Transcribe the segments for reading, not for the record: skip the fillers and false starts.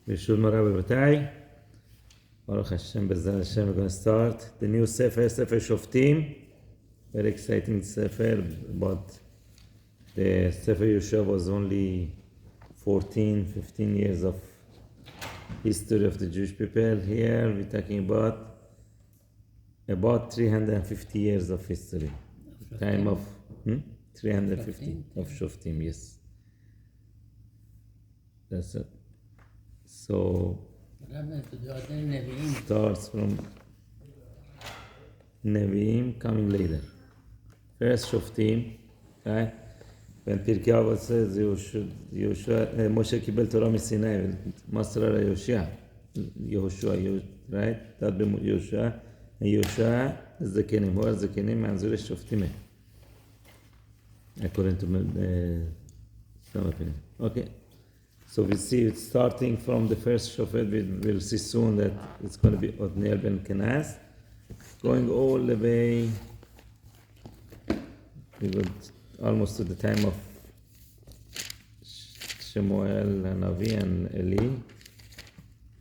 Bishul Rabbi Batai. Baruch Hashem, Bezal Hashem, we're going to start the new Sefer Shoftim. Very exciting Sefer, but the Sefer Yeshua was only 14, 15 years of history of the Jewish people. Here we're talking about 350 years of history. Time of 350 of Shoftim, yes. That's it. So starts from Nevi'im coming later. First Shoftim, right? When Pirkei Avot says Moshe קיבל תורה מסיני ומסרה ליהושע, right? That be Yehoshua, and Yehoshua is the Kenim. Who are the Kenim? Manzur Shoftim. According to some opinion. Okay. So we see it's starting from the first Shofet. We'll see soon that it's going to be Otniel ben Kenaz, going all the way. We would almost to the time of Shemuel, Navi, and Eli.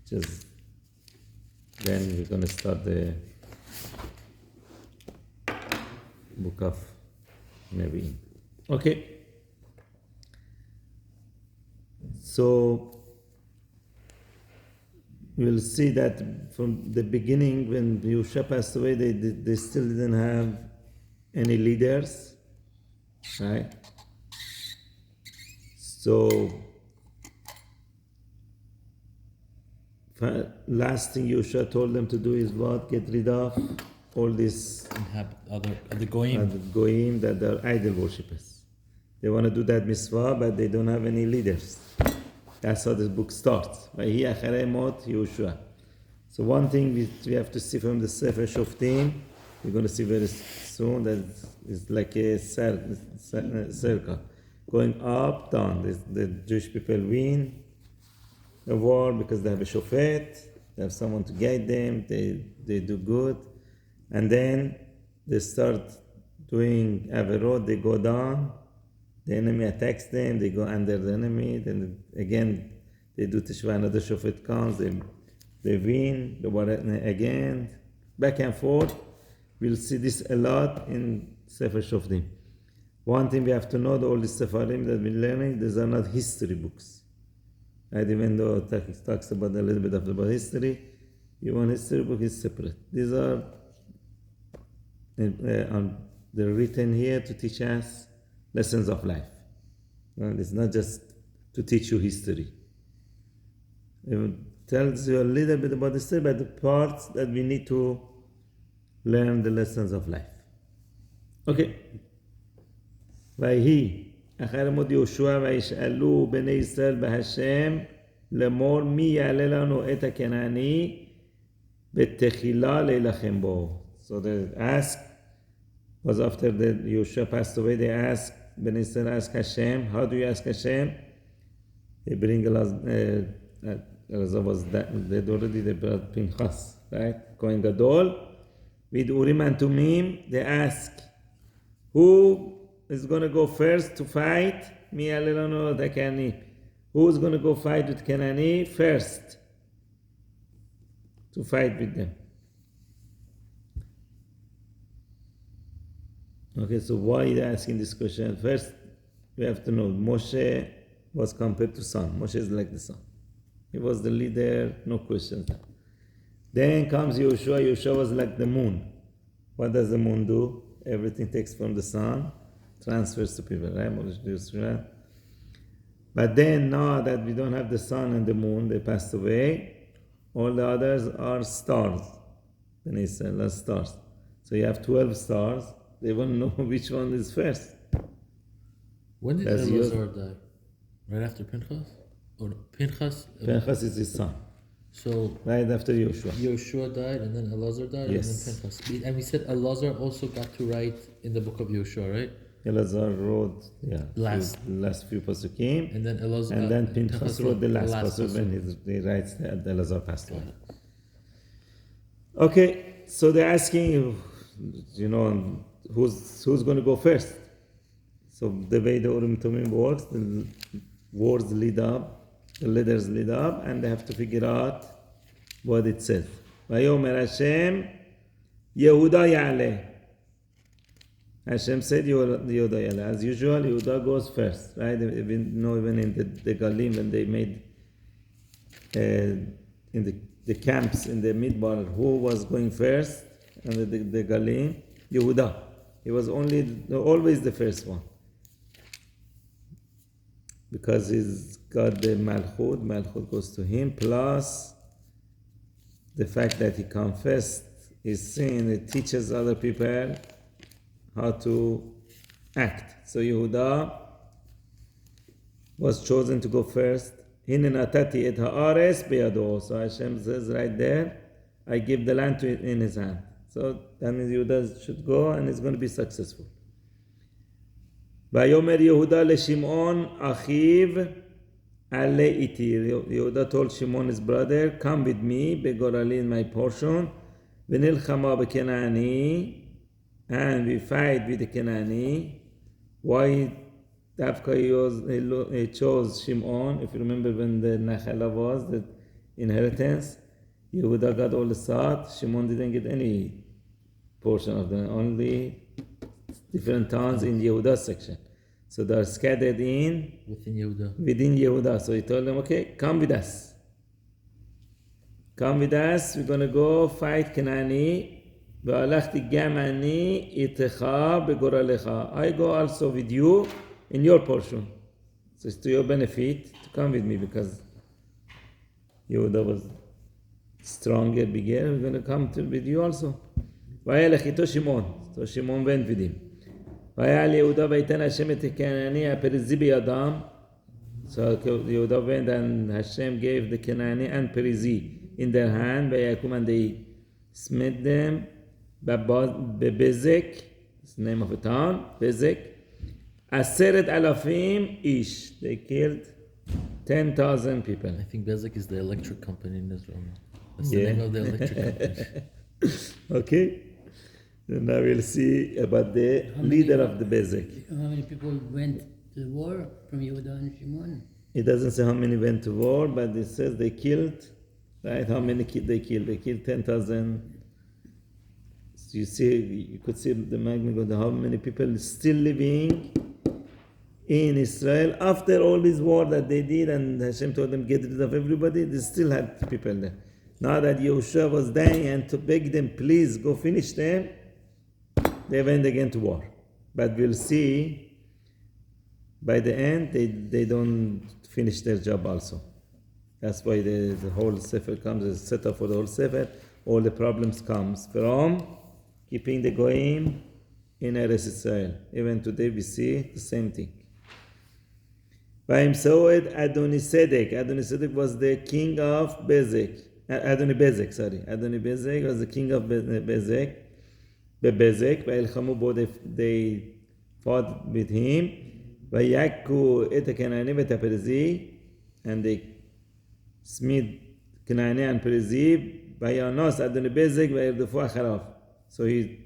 Just then we're going to start the book of Nevi. Okay. So we'll see that from the beginning, when Yehoshua passed away, they still didn't have any leaders, right? So last thing Yehoshua told them to do is what? Get rid of all these other goyim that are idol worshippers. They want to do that mitzvah, but they don't have any leaders. That's how this book starts. So one thing we have to see from the Sefer Shoftim, we're going to see very soon, that it's like a circle. Going up, down. The Jewish people win the war because they have a shofet, they have someone to guide them, they do good. And then they start doing averot, they go down. The enemy attacks them, they go under the enemy, then again they do teshuvah, another shofet comes, they win, the war again, back and forth. We'll see this a lot in Sefer Shoftim. One thing we have to know, all the Sefarim that we're learning, these are not history books. Right? Even though it talks about a little bit about history, even history book is separate. These are they're written here to teach us lessons of life. It's not just to teach you history. It tells you a little bit about history, but the parts that we need to learn the lessons of life. Okay. ויהי אחר מות יהושע וישאלו בני ישראל בהשם לאמור מי יעלה לנו את הכנעני בתחילה להילחם בו. So they asked, was after the Yehoshua passed away, they asked, Bnei Israel asked Hashem, how do you ask Hashem? They bring Elazar was dead already, they brought Pinchas, right? Kohen Gadol. With Urim and Tumim, they ask, who is going to go first to fight? Mi alelano dakani. Who is going to go fight with Kenani first? To fight with them. Okay, so why are they asking this question? First, we have to know Moshe was compared to sun. Moshe is like the sun. He was the leader, no questions. Then comes Yehoshua. Yehoshua was like the moon. What does the moon do? Everything takes from the sun, transfers to people, right? But then, now that we don't have the sun and the moon, they passed away, all the others are stars. Then he said, that's stars. So you have 12 stars. They want to know which one is first. When did Elazar die? Right after Pinchas? Or Pinchas? Pinchas is his son. So right after Yehoshua. Yehoshua died, and then Elazar died, yes. And then Pinchas. And we said Elazar also got to write in the book of Yehoshua, right? Elazar wrote last few pasukim, and then Elazar, and then Pinchas wrote the last pasuk when he writes that Elazar passed away. Okay, so they're asking, who's going to go first? So the way the Urim Tumim works, the words lead up the letters lit up, and they have to figure out what it says. Vayomer Hashem, Yehuda Ya'aleh. Hashem said, Yehuda Ya'aleh. As usual, Yehuda goes first, right? Even in the Galim, when they made in the camps in the Midbar, who was going first? And the Galim, Yehuda. He was always the first one. Because he's got the Malchut goes to him, plus the fact that he confessed his sin, it teaches other people how to act. So Yehuda was chosen to go first. Hine natati et haaretz beyado. So Hashem says right there, I give the land in his hand. So that means Yehuda should go and he's going to be successful. Vayomer Yehuda leShimon achiv ale iti. Yehuda told Shimon his brother, come with me, begorali in my portion, v'nilchama b'Kenani, and we fight with the Kenani. Why Dafka he chose Shimon? If you remember when the Nachala was, the inheritance, Yehuda got all the Sa'at, Shimon didn't get any portion of them, only different towns in Yehuda's section. So they are scattered within Yehuda. So he told them, okay, come with us. Come with us, we're going to go fight Kenani. I go also with you in your portion. So it's to your benefit to come with me, because Yehuda was stronger, bigger. We're going to come with you also. So Shimon went with him. So Yehuda went, and Hashem gave the Kenani and Perizi in their hand, and they smote them. Bezek, it's the name of a town, Bezek. Aseret alafim ish. They killed 10,000 people. I think Bezek is the electric company in Israel. That's the name of the electric company. Okay. So now we'll see about the leader of the Bezek. How many people went to war from Yehuda and Shimon? It doesn't say how many went to war, but it says they killed, right? How many they killed? They killed 10,000. So you could see the magnitude of how many people still living in Israel after all this war that they did, and Hashem told them get rid of everybody. They still had people there. Now that Yehoshua was dying and to beg them, please go finish them, they went again to war. But we'll see by the end they don't finish their job also. That's why the whole Sefer comes as set up for the whole Sefer. All the problems comes from keeping the Goyim in Eretz Israel. Even today we see the same thing. Vayimsoed Adonisedek. Adonisedek was the king of Bezek. Adonibezek, sorry. Adonibezek was the king of Bezek. Bebezek. Vayilchamu bo, they fought with him. Vayaku et Kenani vet Perizi, and they smote Kenani and Perizi. Vayanos Adonibezek vayirdufu acharav. So he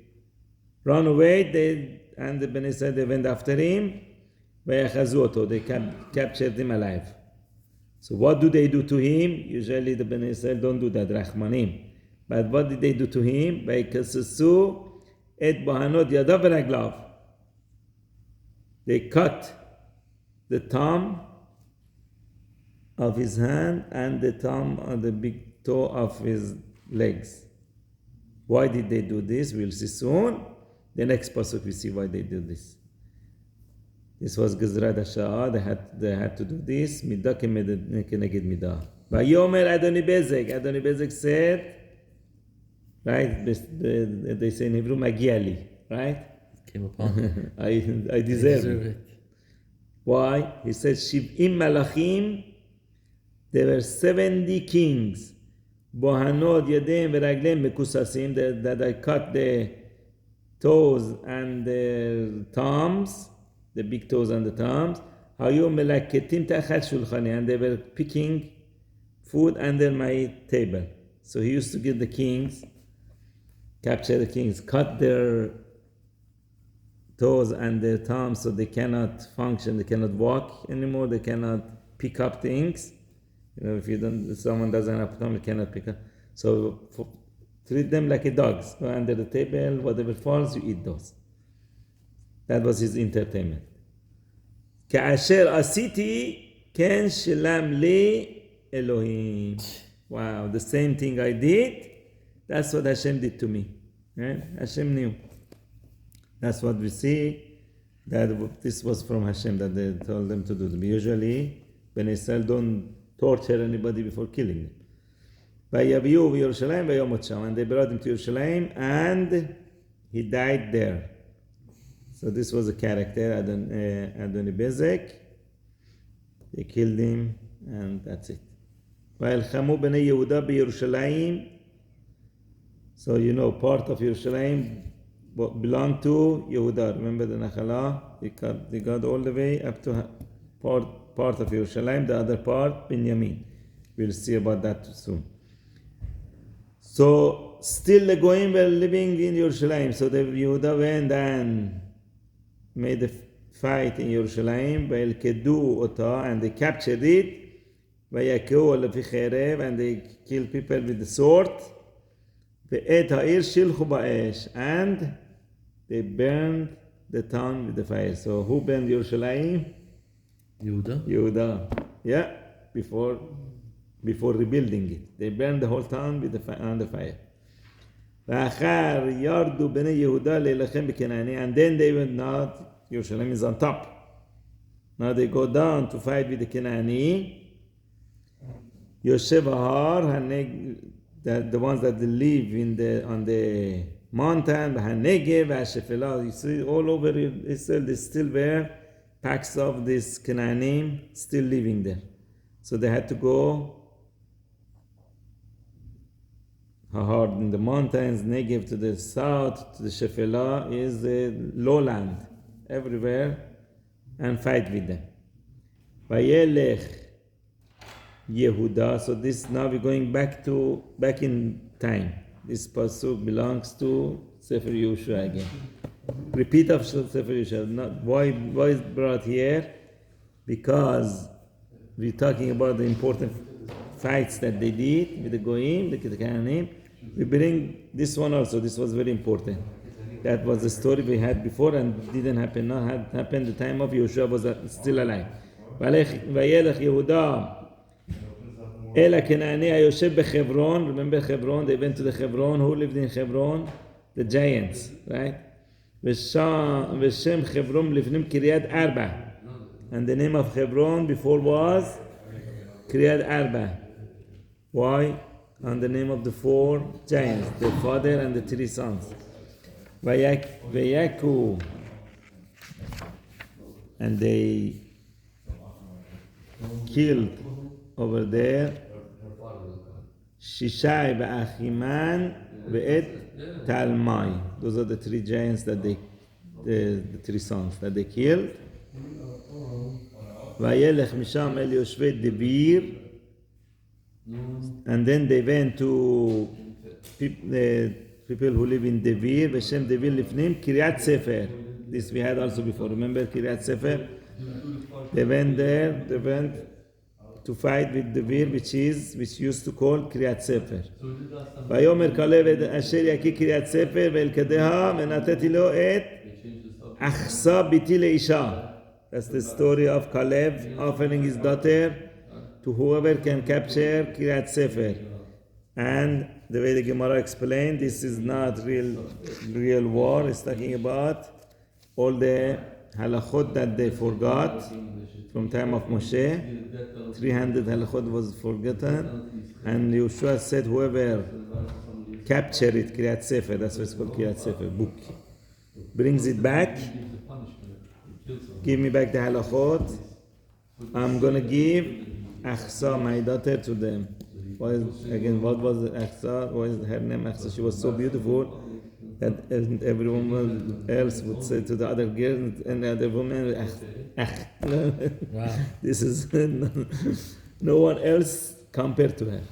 ran away, and the Bnei Israel, they went after him. They captured him alive. So what do they do to him? Usually the Bnei Israel don't do that, Rachmanim. But what did they do to him? They cut the thumb of his hand and the thumb of the big toe of his legs. Why did they do this? We'll see soon. The next pasuk we see why they do this. This was Gezrat HaSha'ah. They had to do this. Midah keneged midah. Vayomer Adonibezek. Adonibezek said, right? They say in Hebrew, Magiali, right? Came upon him. I deserve it. Why? He said, Shiv'im Malachim. There were 70 kings. Bohanot Yadem v'Ragleim Mekusasim, that I cut the toes and the thumbs, the big toes and the thumbs. Hayu Melaketim Tachat Shulchani, and they were picking food under my table. So he used to give the kings, capture the kings, cut their toes and their thumbs so they cannot function, they cannot walk anymore, they cannot pick up things. If someone doesn't have tongue, you cannot pick up. So treat them like a dogs. Go under the table, whatever falls, you eat those. That was his entertainment. כאשר עשיתי, כן שילם לי אלוהים. Wow, the same thing I did, that's what Hashem did to me. Right? Hashem knew. That's what we see, that this was from Hashem, that they told them to do. Usually, when Israel don't torture anybody before killing them. ויביאו בירושלים וימות שם. And they brought him to Yerushalayim, and he died there. So this was a character, Adoni Bezek. They killed him, and that's it. וילחמו בני יהודה בירושלים. So part of Yerushalayim belonged to Yehuda. Remember the Nachala? They got all the way up to part of Yerushalayim, the other part, Binyamin. We'll see about that soon. So, still the Goyim were living in Yerushalayim. So the Yehuda went and made a fight in Yerushalayim, וילכדו אותה, and they captured it, ויכהו לפי חרב, and they killed people with the sword, ואת העיר שילחו באש, and they burned the town with the fire. So who burned Yerushalayim? Yehuda. Yeah, before rebuilding it. They burned the whole town with on the fire. ואחר ירדו בני יהודה להילחם בכנעני, and then they went not, Yerushalayim is on top. Now they go down to fight with the Kenani. Yoshev Ahar, the ones that live on the mountain, Hanegev, Hashephelah. You see, all over Israel, they still were packs of this Canaanim still living there. So they had to go hard in the mountains. Negev to the south, to the Shephelah is the lowland everywhere, and fight with them. Vayelech Yehuda. So this, now we're going back in time. This pasuk belongs to Sefer Yehoshua again. Repeat of Sefer Yehoshua. Why is it brought here? Because we're talking about the important fights that they did with the Goyim, the Canaanim. We bring this one also. This was very important. That was the story we had before and didn't happen. Now had happened the time of Yehoshua was still alive. Vayelech Yehuda El Kenani Hayoshev beChevron. Remember Chevron? They went to the Chevron. Who lived in Chevron? The giants, right? Veshem Chevron lifnim Kiryat Arba. And the name of Hebron before was Kiryat Arba. Why? On the name of the four giants, the father and the three sons. Vayaku. And they killed over there Shishai Ba'achiman Ve'et Talmai. Those are the three giants that the three sons that they killed. Vayelech Misham El Yoshvet Debir. And then they went to the people who live in Devir, Veshem Devir Lifnim, Kiryat Sefer. This we had also before. Remember Kiryat Sefer? They went there, they went to fight with Devir, which used to call Kiryat Sefer. Vayomer Kalev Asher Yaki Kiryat Sefer, Ve'elkadeha, Venateti lo et Achsa biti leisha. That's the story of Kalev offering his daughter to whoever can capture Kiryat Sefer. And the way the Gemara explained, this is not real war. It's talking about all the halachot that they forgot from time of Moshe. 300 halachot was forgotten. And Yehoshua said, whoever capture it, Kiryat Sefer, that's what it's called, Kiryat Sefer, book, brings it back, give me back the halachot, I'm going to give Achsa, my daughter, to them. What was Achsa? What is her name? Achsa. She was so beautiful that everyone else would say to the other girl and the other woman, wow. This is no one else compared to her.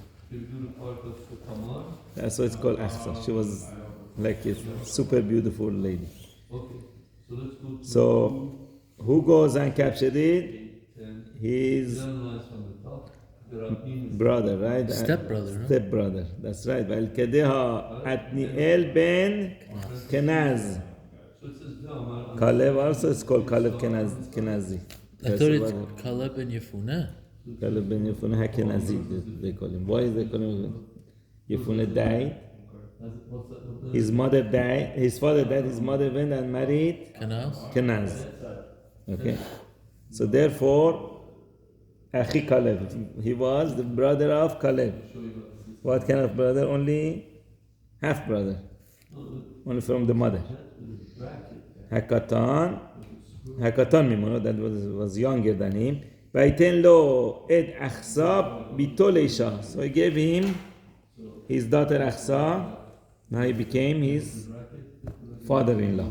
That's why it's called Achsa. She was like a super beautiful lady. So, who goes and captured it? brother, right? Stepbrother, huh? Stepbrother. That's right. V'alkedeha Atniel ben Kenaz. Caleb also is called Caleb Kenazi. I thought it's Caleb and Yefuneh. Caleb ben Yefuneh HaKenazi, they call him. Why is they call him? Yefuneh died. His mother died. His father died. His mother went and married Kenaz. Okay. So therefore, Achi Caleb. He was the brother of Caleb. What kind of brother? Only half brother. Only from the mother. Hakatan Mimono, that was younger than him. Vayten lo et Achsa bito leisha. So he gave him his daughter Achsa. Now he became his father-in-law.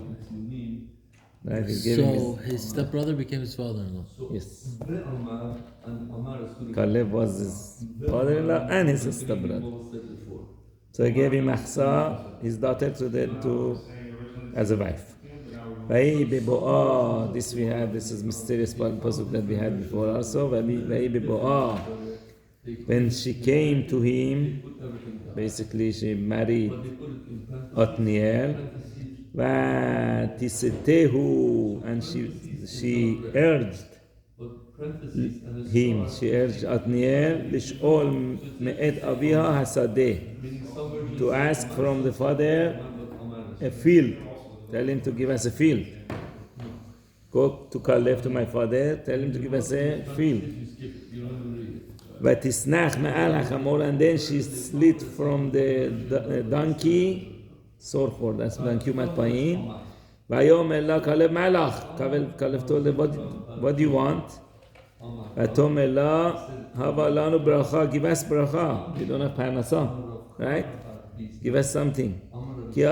Right? He gave So his stepbrother became his father-in-law. Yes. Caleb was his father-in-law and his stepbrother. So he gave him Achsa, his daughter, as a wife. This we had. This is mysterious pasuk that we had before also. When she came to him, basically she married Othniel, and she urged him. She urged Othniel lish'ol me'et aviha hasadeh, to ask from the father a field. Tell him to give us a field. Go to Caleb, to my father. Tell him to give us a field. And then she slid from the donkey, sorghor, that's donkey matpain. Caleb told her, what do you want? Give us bracha. You don't have parnasa, right? Give us something. You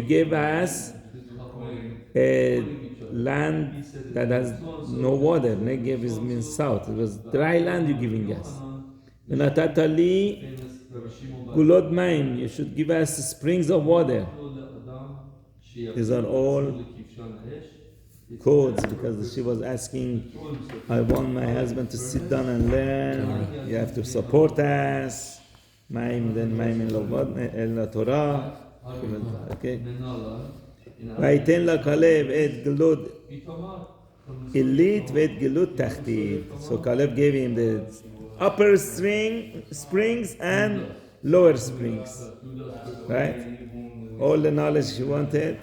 gave us a land that has no water. Negev means south. It was dry land you're giving us. Gulod maim. You should give us springs of water. These are all codes, because she was asking, I want my husband to sit down and learn. You have to support us. Maim, then maim in la Torah. Okay. Vayten la Caleb et gelud elit ve'et gelud tachtit. So Caleb gave him the upper springs and lower springs. Right? All the knowledge he wanted,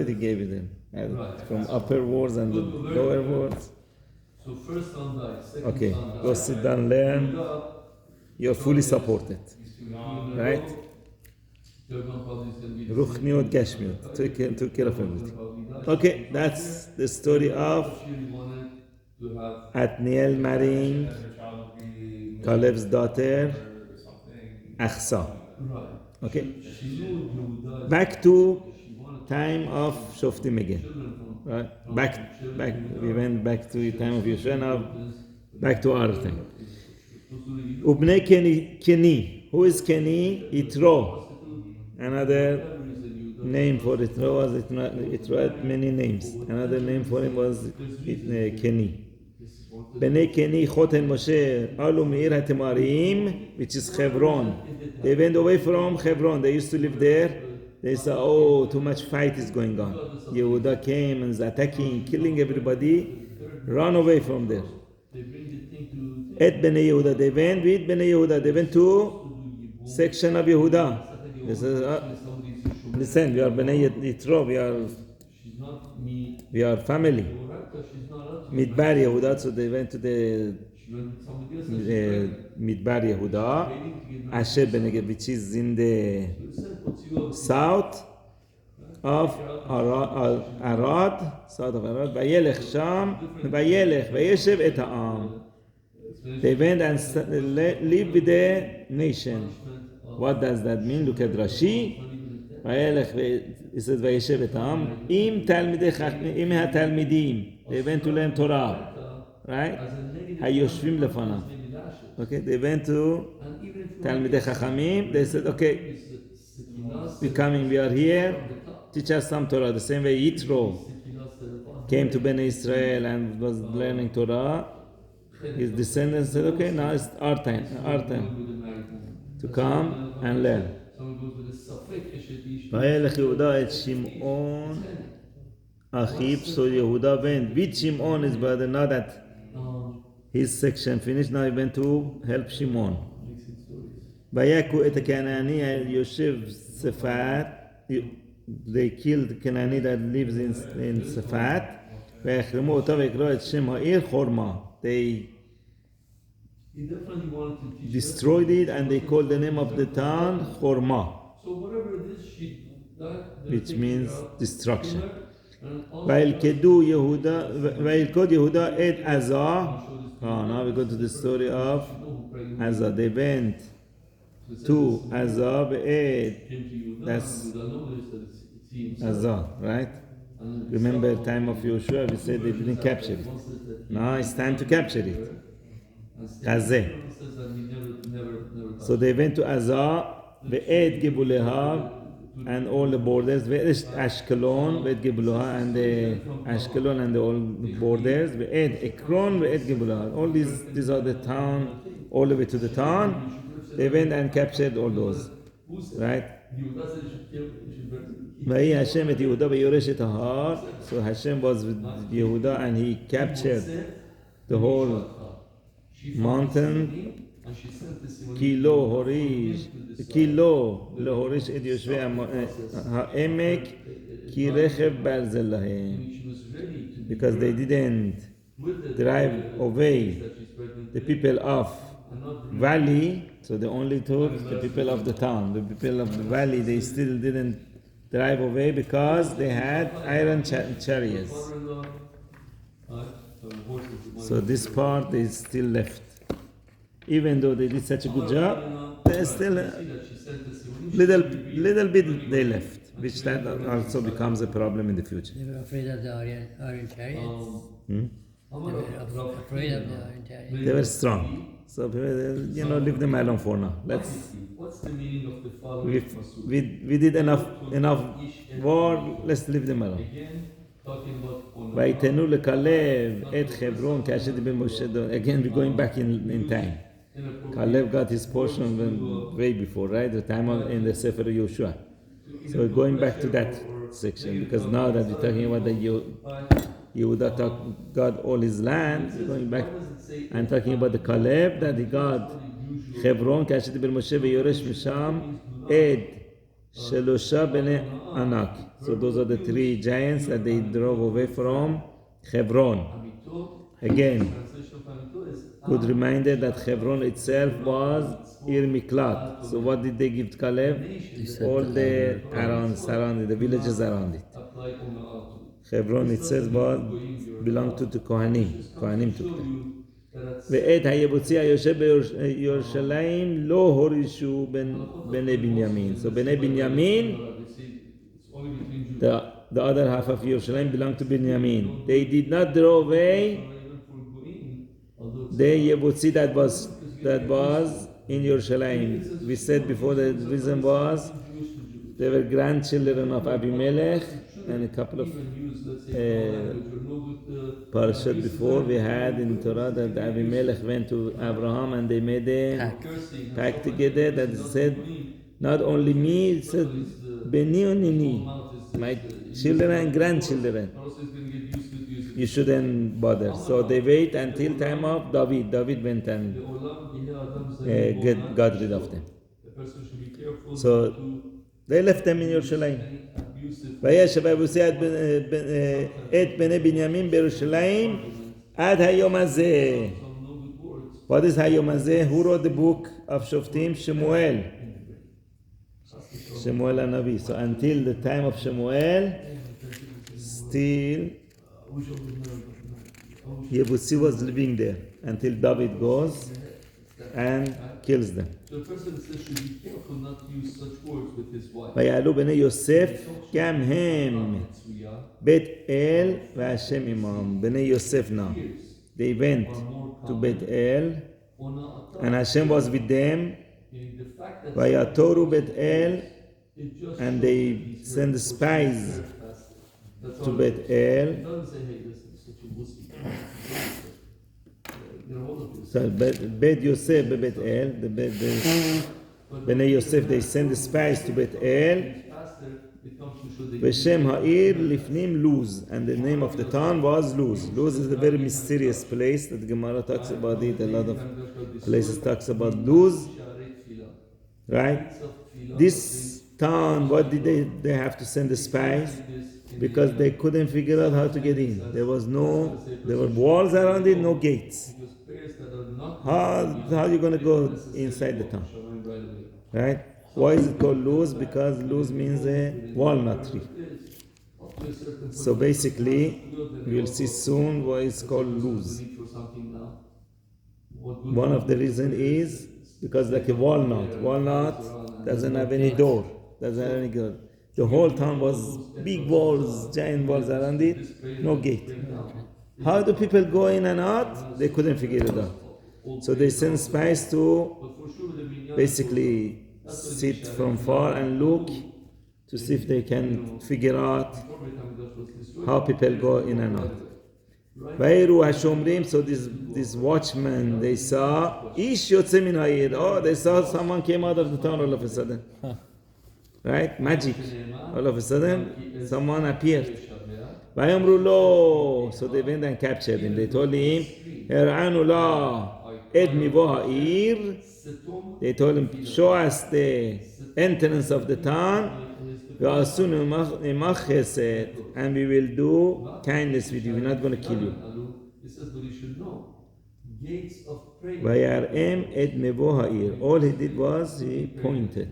he gave it him. From upper words and the lower words. So first one died. Okay, go sit down, learn. You're fully supported. Right? Ruchniut, Gashmiut. Took care of everything. Okay, that's the story of Atniel marrying Caleb's daughter, Achsa. Okay? Back to time of Shoftim again. Right? Back. We went back to the time of Yeshua, now back to our time. Ubnei Keni. Who is Keni? Yitro. Another name for Yitro was Yitro had many names. Another name for him was Keni. Bnei Keni Choten Moshe Alu Meir HaTemarim, which is Hebron. They went away from Hebron. They used to live there. They said, oh, too much fight is going on. Yehuda came and is attacking, killing everybody. Run away from there. Et Bnei Yehuda. They went with Bnei Yehuda. They went to section of Yehuda. They said, listen, we are Bnei Yitro. We are family. Midbar Yehuda. So they went to the Midbar Yehuda. Asher Benegeb, which is in the south of Arad, Vayelech Sham, Vayelech, Vayeshev et ha'am. They went and lived with the nation. What does that mean? Look at Rashi. Vayelech, it says Vayeshev et ha'am. Im ha-talmidim. They went to learn Torah. Right? Hayoshvim lefanav. Okay, they went to Talmidei Chachamim. They said, okay, we are here. Teach us some Torah. The same way Yitro came to Bnei Israel and was learning Torah, his descendants said, okay, now it's our time to come and learn. וילך יהודה את שמעון אחיו, so Yehuda went with Shimon his brother, now that his section finished, now he went to help Shimon. ויכו את הכנעני היושב צפת, they killed Kenani that lives in Safat, ויחרמו אותה ויקראו את שם העיר חורמה. They destroyed it and they called the name of the town Chorma, which means destruction. וילכדו יהודה את עזה. Now we go to the story of Azza. They went to Azza ואת, that's Azza, right? Remember the time of Yoshua, we said they didn't capture it. Now it's time to capture it. Chazeh. So they went to Azza, ve'ed Gibuleha, and all the borders, ve'ed Ashkelon, ve'ed Gibuleha, and the Ashkelon and the all borders, ve'ed Ekron, ve'ed Gibuleha. All these are the town, all the way to the town. They went and captured all those, right? ויהי Hashem את יהודה ויורש את ההר. So Hashem was with Yehuda and he captured the whole mountain. כי לא להוריש את יושבי העמק כי רכב ברזל להם. Because they didn't drive away the people of valley, so they only took the people of the town. The people of the valley, they still didn't drive away because they had iron chariots. So this part is still left. Even though they did such a good job, there's still a little bit they left, which that also becomes a problem in the future. They were afraid of the iron chariots. They were afraid of the iron chariots. They were strong. So, leave them alone for now. What's the meaning of the following? We did enough war, let's leave them alone. Again, talking about ויתנו לכלב את חברון כאשר דיבר משה. Again, we're going back in time. Caleb got his portion way before, right? The time in the Sefer Yoshua. So we're going back to that section because now that we're talking about the Yehuda got all his land, we're going back and talking about the Caleb that he got חברון כאשר דיבר משה ויורש משם עד שלושה בני ענק. So those are the three giants that they drove away from Hebron. Again, good reminder that Hebron itself was Ir Miklat. So what did they give to Caleb? All the surrounding, the villages around it. Hebron itself belonged to the Kohanim. Kohanim took them. ואת היבוצי היושב בירושלים לא הורישו בני בנימין. So בני בנימין, the other half of Yerushalayim belonged to Binyamin. They did not draw away the Yebutzi that was in Yerushalayim. We said before the reason was they were grandchildren of Abimelech, and a couple of parashat before we had in Torah that Abimelech went to Abraham and they made a pact together that said, not only me, it said Beni Unini, my children and grandchildren. You shouldn't bother. So they wait until time of David. David went and got rid of them. So they left them in Yerushalayim. וישב היבוסי את בני בנימין בירושלים עד היום הזה. What is היום הזה? Who wrote the book of Shoftim? Shemuel Hanavi. So until the time of Shemuel, still Yebusi was living there until David goes and kills them. So the person should be careful not to use such words with his wife. ויעלו בני יוסף גם הם בית אל והשם עמם. בני יוסף now. They went to בית אל and Hashem was with them. ויעתורו בית אל and they sent spies That's to all Bet it El. doesn't say, hey, this is such a wussy. Get a hold of yourself. So Bet Yosef Bet El, Bnei Yosef, they send the spies to Bet El. Beshem Ha'ir Lifnim Luz, and the name of the town was Luz. Luz is a very mysterious place that Gemara talks about it. A lot of places talks about Luz, right? This town, what did they have to send the spies? Because they couldn't figure out how to get in. There were walls around it, no gates. How are you going to go inside the town? Right? Why is it called Luz? Because Luz means a walnut tree. So basically, we'll see soon why it's called Luz. One of the reasons is because like a walnut doesn't have any door, doesn't have any door. The whole town was big walls, giant walls around it, no gate. How do people go in and out? They couldn't figure it out. So they sent spies to basically sit from far and look to see if they can figure out how people go in and out. Vayru Hashomrim, so this watchmen, they saw, Ish Yotze Min Ha'ir. Oh, they saw someone came out of the town all of a sudden. Right? Magic. All of a sudden, someone appeared. Vayamru Lo. So they went and captured him. They told him, Her'anu La Ed Mivo Ha'ir. They told him, show us the entrance of the town, and we will do kindness with you. We're not going to kill you. All he did was he pointed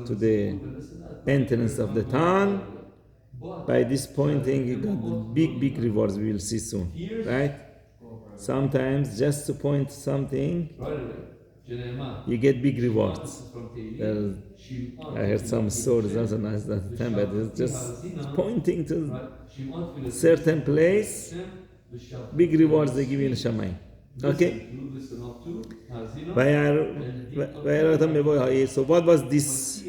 to the entrance of the town. By this pointing, he got big rewards. We will see soon. Right? Sometimes just to point something, you get big rewards. I heard some stories also nice that time, but it's just pointing to certain place, big rewards they give you in Shammai. Okay? So what was this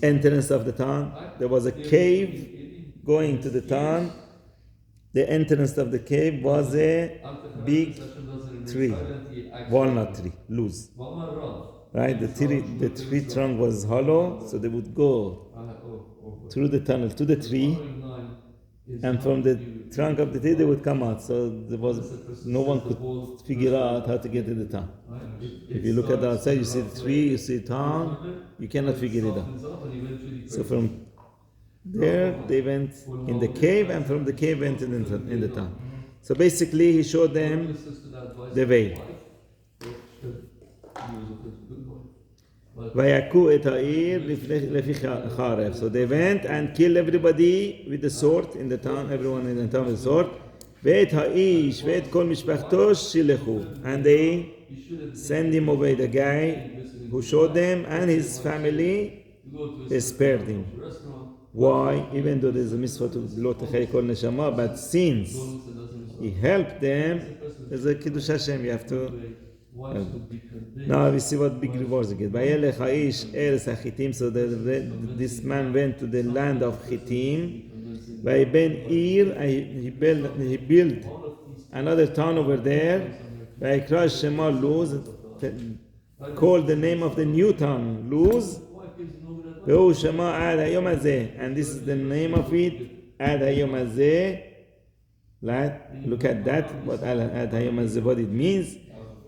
entrance of the town? There was a cave going to the town. The entrance of the cave was a big tree, walnut tree, loose. Right? The tree trunk was hollow, so they would go through the tunnel to the tree, and from the trunk of the tree they would come out. So no one could figure out how to get to the town. If you look at the outside, you see the tree, you see the town, you cannot figure it out. So from there they went in the cave, and from the cave went in the town. So basically he showed them the way. So they went and killed everybody with the sword in the town, everyone in the town with the sword. And they sent him away, the guy who showed them and his family, they spared him. Why? Even though there's a mitzvah to lo techei kol neshama, but since he helped them, there's a kiddush Hashem, you have to help. Now we see what big rewards you get. So this man went to the land of Chittim. He built another town over there. Called the name of the new town Luz. And this is the name of it. Look at that. What it means.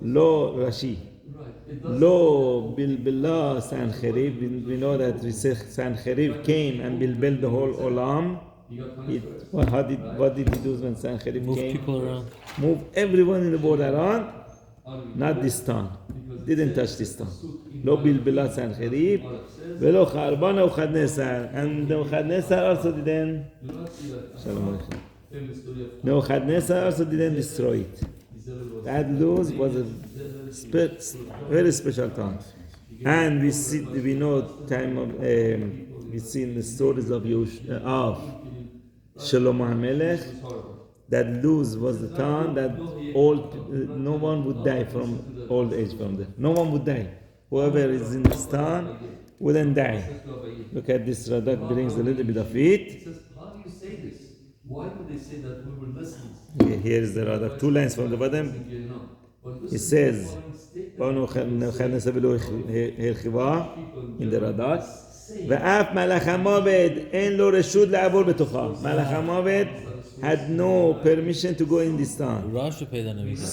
Lo Rashi. Lo Bilbillah Sancherib. We know that Sancherib came and built the whole Olam. What did he do when Sancherib came? Move people around. Move everyone in the world around. Not this town. Didn't touch this town. Lo Bilbillah Sancherib. Velo Charbana Uchadnesar. And Uchadnesar also didn't. Shalom Aleichem. Uchadnesar also didn't destroy it. That Luz was a very special town, and we know time of we see in the stories of Shalom HaMelech that Luz was the town that no one would die from old age from there. No one would die. Whoever is in this town wouldn't die. Look at this. Radak brings a little bit of it. do you say this? Why do they say that we were listening? Okay, here is the Radak. 2 lines from the bottom. It says, "Banu Khalnasa Belu Hirchiva" in the Radak. ואף מלאך המוות אין לו רשות לעבור בתוכה. מלאך המוות had no permission to go in this town. Rasha paid on everything.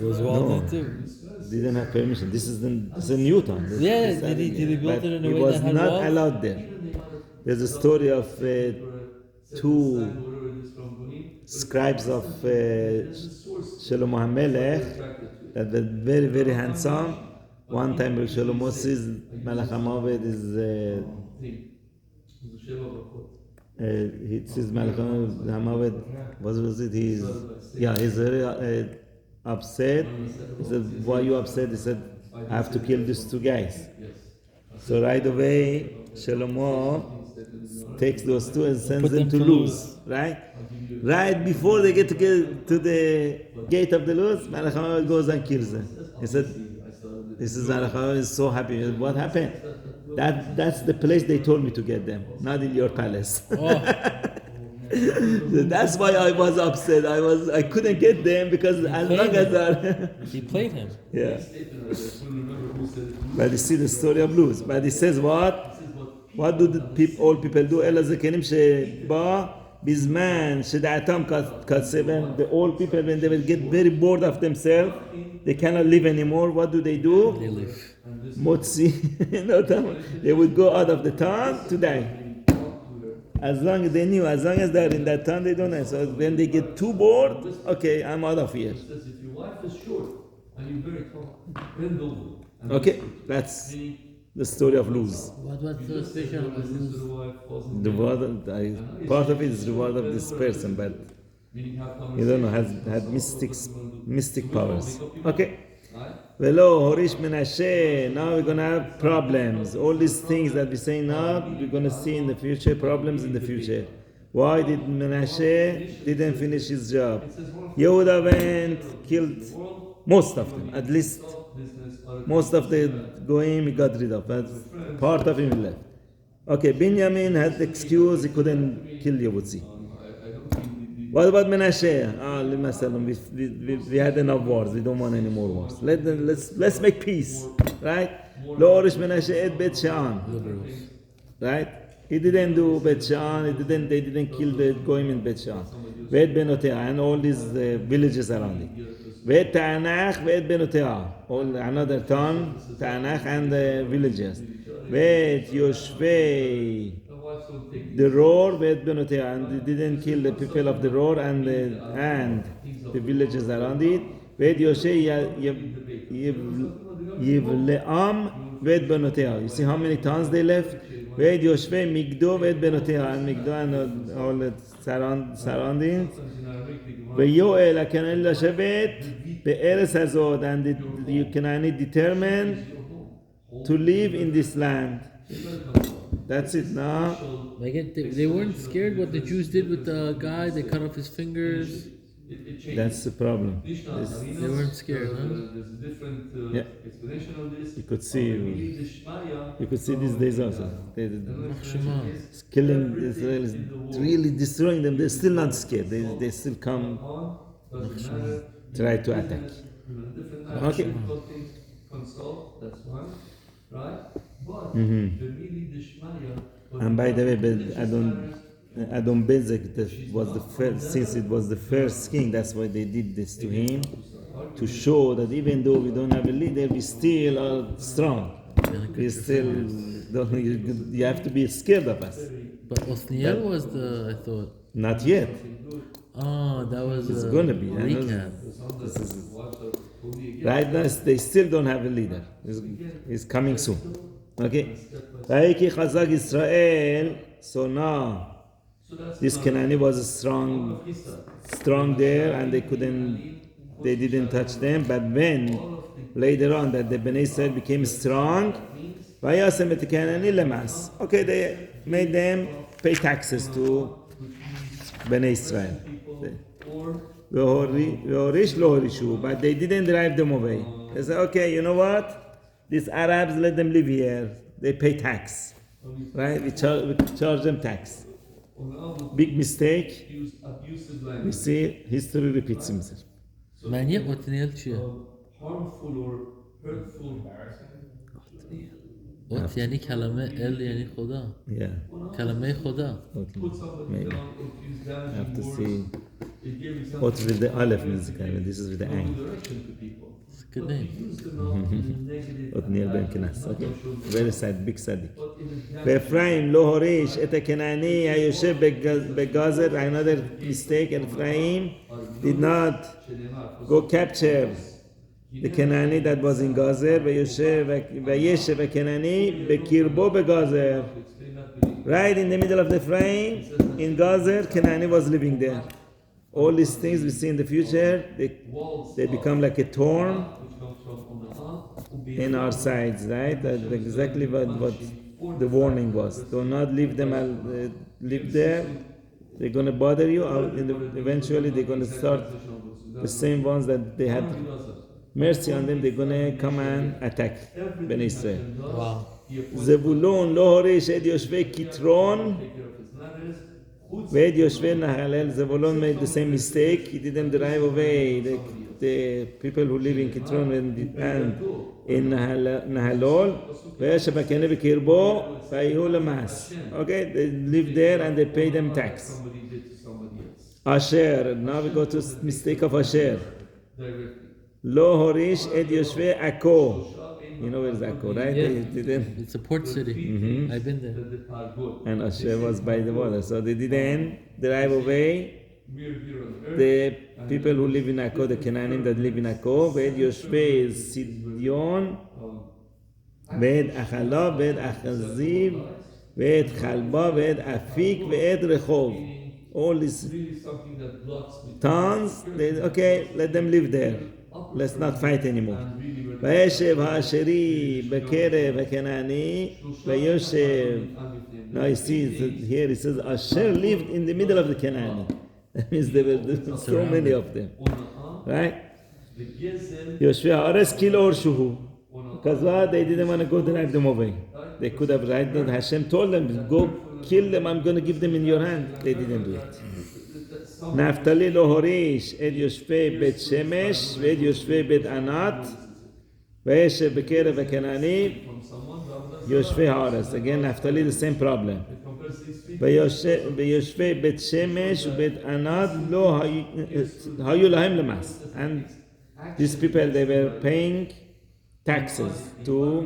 It was walled in too. Didn't have permission. This is a new town. Yeah, did he build it in a way was that had not walls? allowed there. There's a story of two scribes of Shalom HaMelech that were very, very handsome. One time Shlomo sees Malach HaMovet is he sees Malach HaMovet. What was it? He's very upset. He said, "Why are you upset?" He said, "I have to kill these 2 guys." So right away, Shlomo takes those 2 and sends them to Luz. Right before they get to the gate of the Luz, Malach HaMovet goes and kills them. He said, "This is Malach HaMovet is so happy." What happened? That's the place they told me to get them, not in your palace. Oh. So that's why I was upset. I couldn't get them because as long as he played him. yeah. But you see the story of Luz. But he says what? What do the old people do? אלא זקנים שבא בזמן שדעתם כ7. The old people, when they will get very bored of themselves, they cannot live anymore. What do? They live. Motzi, they would go out of the town to die. As long as they knew, as long as they're in that town, they don't know. So when they get too bored, okay, I'm out of here. If your wife is short and you're very tall, bend over. Okay, that's the story of Luz. What's so special about Luz? The word, part of it is the word of this person, but you don't know, had mystic powers. Okay. Velo Horish Menashe. Now we're gonna have problems. All these things that we say now, we're gonna see in the future, problems in the future. Why did Menashe didn't finish his job? Yehuda went, killed most of them, at least most of the Goyim he got rid of, but part of him left. Okay, Binyamin had the excuse he couldn't kill Yevutzi. What about Menashe? We had enough wars. We don't want any more wars. Let's make peace, right? Lo Orish Menashe et Bet She'an, right? He didn't do Bet She'an. They didn't kill the Goyim in Bet She'an. Ve'et Benotea and all these villages around it. Ve'et Ta'anach, Ve'et Benotea, all another town, Ta'anach and the villages. Ve'et Yoshvei, the Roar, Ve'et Benotea, and they didn't kill the people of the Roar and the villages around it. Ve'et Yoshei Yivle'am, Ve'et Benotea. You see how many towns they left? Ve'et Yoshvei Migdo, Ve'et Benotea, and Migdo and all the surroundings. ויואל הכנעני לשבת בארץ הזאת, and the Canaanite determined to live in this land. That's it now. They weren't scared what the Jews did with the guy. They cut off his fingers. That's the problem. They weren't scared, huh? Yeah. You could see these days also. Killing the Israelis, really destroying them. They're still not scared. They still come, try to attack. Okay. And by the way, Adon Bezek was the first, since it was the first king, that's why they did this to him, to show that even though we don't have a leader, we still are strong. We still don't, you have to be scared of us. But Othniel was I thought. Not yet. Oh, that was it's going to be. recap. Right now, they still don't have a leader. It's coming soon. Okay. Israel. So now, this Canaanite was strong there, and they didn't touch them. But when later on that the Bnei Israel became strong, okay, they made them pay taxes to Bnei Israel. But they didn't drive them away. They said, okay, you know what? These Arabs, let them live here. They pay tax. Right? We charge them tax. big mistake. Use abusive We language. see history repeats himself. So معنی اوتنیل چیه؟ harmful or hurtful. اوت یعنی کلمه ال یعنی خدا. Yeah. کلمه خدا. Put somebody Maybe. down or use I have damaging to words. see It gives them what with the aleph music, and this is with the no ang. direction to people. It's a good But name. you use them now in a negative Otniel ben and Kenas. not Okay. to show them. Very sad, big tzaddik. But in a damaging ואפרים לא הוריש את הכנעני היושב בגזר, another mistake, Ephraim did not go capture the Canaanite that was in Gazer, וישב הכנעני בקרבו בגזר. Right in the middle of the Ephraim, in Gazer, Canaanite was living there. All these things we see in the future, they become like a thorn in our sides, right? That's exactly what the warning was. Do not leave them live there. They're going to bother you. Eventually, they're going to start the same ones that they had mercy on them. They're going to come and attack Ben Israel. Wow. זבולון לא הוריש את יושבי כתרון ואת יושבי נהלל. זבולון made the same mistake. He didn't drive away the people who live in Kitron and in Nahalol. וישב הכנעני בקרבו ויהיו למס. Okay, they live there and they pay them tax. Asher, now we go to mistake of Asher. לא הוריש את יושבי עכו. You know where is Akko, right? Yeah. They didn't. It's a port city. I've been there. And Asher was by the water, so they didn't drive away the people who live in Akko, the Canaanim that live in Akko. ואת יושבי סידיון, ואת אחלה, ואת אחזיב, ואת חלבה, ואת אפיק, ואת רחוב. All these towns, okay, let them live there. Let's not fight anymore. וישב האשרי בקרב הכנעני, ויושב. Now you see here it says Asher lived in the middle of the Canaan. That means there were so many of them. Right? יושבי הארץ כי לא הורשו. Because why? They didn't want to go drive them away. They could have, right? Hashem told them, go kill them, I'm going to give them in your hand. They didn't do it. נפתלי לא הוריש את יושבי בית שמש ואת יושבי בית ענת וישב בקרב הכנעני יושבי הארץ. Again, נפתלי the same problem. ויושבי בית שמש ובית ענת לא היו להם למס. And these people, they were paying taxes to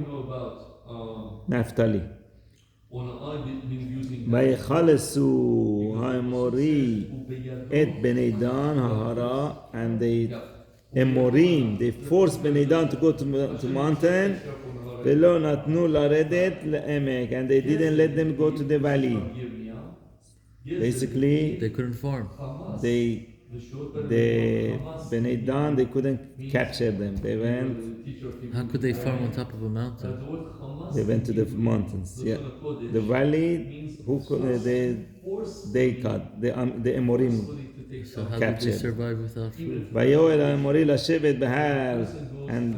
נפתלי. ויחלסו האמורי את בני דן ההרה, and the Emorim, they forced בני דן to go to mountain, ולא נתנו לרדת לעמק, and they didn't let them go to the valley. Basically, They couldn't farm. the בני דן, they couldn't capture them. They went. How could they farm on top of a mountain? They went to the mountains. Yeah, the valley. Who could they cut the Emorim So how did they captured. survive without food? ויואל האמורי לשבת בהר, and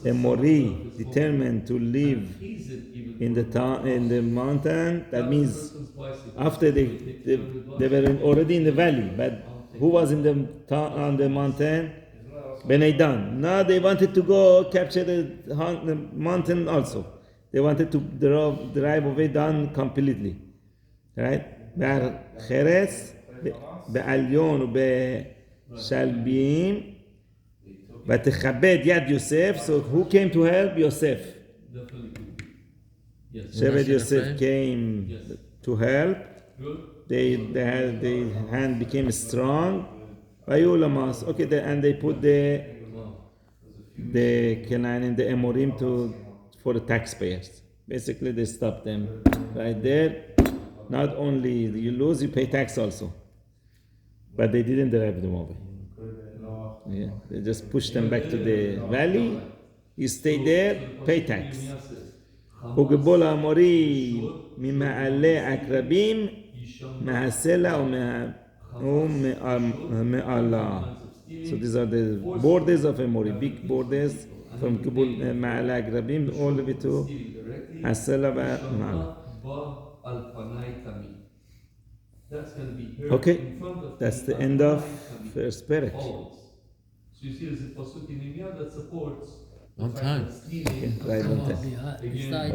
Emori determined to live in the town, in the mountain. That means after they were already in the valley, but who was in the town, on the mountain? Bnei Dan. Now they wanted to go capture the mountain also. They wanted to drive away Dan completely. Right? חרס, בעליון ובשלביים, ותכבד יד יוסף. So who came to help? Yosef. Shevet Yosef came to help. The hand became strong. Vayulamas. Okay, and they put the Canaan, the Emorim for the taxpayers. Basically, they stopped them right there. Not only you lose, you pay tax also. But they didn't drive them away. Yeah, they just pushed them back to the valley. You stay there, pay tax. וגבול האמורי ממעלה עקרבים, מהסלע ומעלה. So these are the borders of Amori, big borders from Gibul מעלה עקרבים all the way to הסלע ומעלה. that's going to be heard Okay, in front of that's me the at end of time, first perek. always. So you see, there's a pasuk in Yirmiyah that supports the On fact time. that stealing Okay, right on time. Yeah, again, it's like